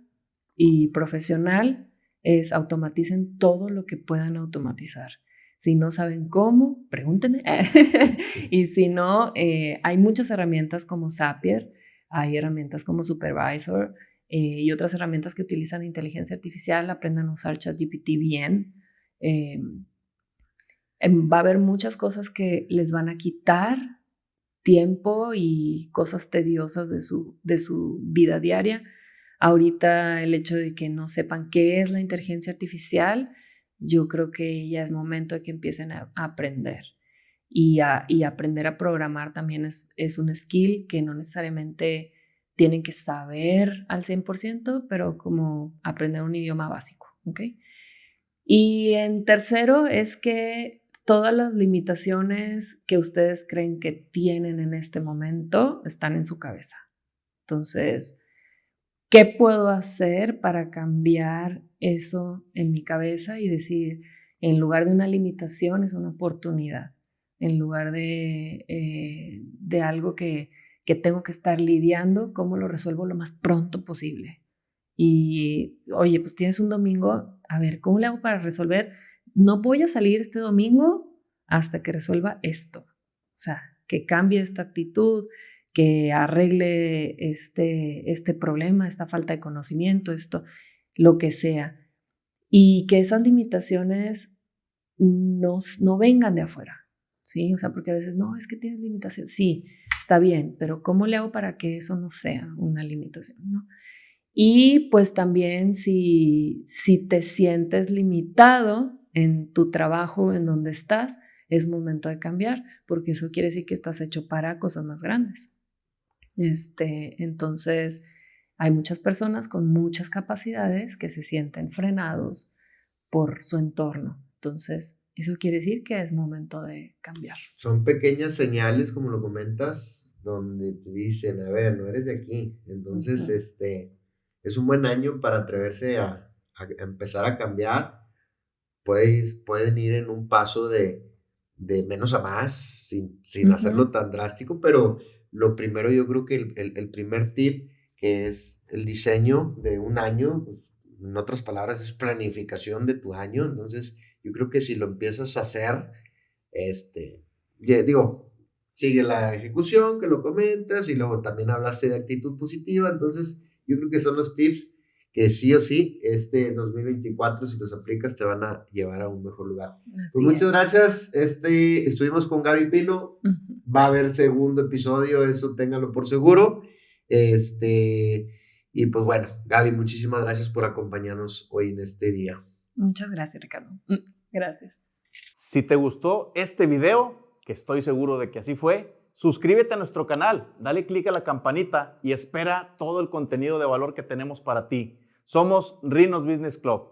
y profesional, es automaticen todo lo que puedan automatizar. Si no saben cómo, pregúntenme. Y si no, hay muchas herramientas como Zapier, hay herramientas como Supervisor y otras herramientas que utilizan inteligencia artificial. Aprendan a usar ChatGPT bien. Va a haber muchas cosas que les van a quitar tiempo y cosas tediosas de su vida diaria. Ahorita el hecho de que no sepan qué es la inteligencia artificial, yo creo que ya es momento de que empiecen a aprender. Y aprender a programar también es un skill que no necesariamente tienen que saber al 100%, pero como aprender un idioma básico, ¿ok? Y en tercero es que todas las limitaciones que ustedes creen que tienen en este momento están en su cabeza. Entonces, ¿qué puedo hacer para cambiar eso en mi cabeza y decir, en lugar de una limitación es una oportunidad? En lugar de algo que tengo que estar lidiando, ¿cómo lo resuelvo lo más pronto posible? Y, oye, pues tienes un domingo, a ver, ¿cómo le hago para resolver? No voy a salir este domingo hasta que resuelva esto. O sea, que cambie esta actitud, que arregle este problema, esta falta de conocimiento, esto, lo que sea. Y que esas limitaciones no vengan de afuera, ¿sí? O sea, porque a veces, no, es que tienes limitaciones. Sí, está bien, pero ¿cómo le hago para que eso no sea una limitación, no? Y pues también si te sientes limitado en tu trabajo, en donde estás, es momento de cambiar, porque eso quiere decir que estás hecho para cosas más grandes. Entonces, hay muchas personas con muchas capacidades que se sienten frenados por su entorno. Entonces, eso quiere decir que es momento de cambiar. Son pequeñas señales, como lo comentas, donde te dicen, a ver, no eres de aquí. Entonces, es un buen año para atreverse a empezar a cambiar. Pueden ir en un paso de menos a más, sin hacerlo tan drástico, pero lo primero, yo creo que el primer tip, que es el diseño de un año, pues, en otras palabras, es planificación de tu año. Entonces, yo creo que si lo empiezas a hacer, digo, sigue la ejecución, que lo comentas, y luego también hablaste de actitud positiva. Entonces, yo creo que son los tips que sí o sí, este 2024, si los aplicas, te van a llevar a un mejor lugar. Pues muchas gracias. Estuvimos con Gaby Pino. Va a haber segundo episodio, eso ténganlo por seguro. Y pues bueno, Gaby, muchísimas gracias por acompañarnos hoy en este día. Muchas gracias, Ricardo. Gracias. Si te gustó este video, que estoy seguro de que así fue, suscríbete a nuestro canal, dale click a la campanita y espera todo el contenido de valor que tenemos para ti. Somos Rinos Business Club.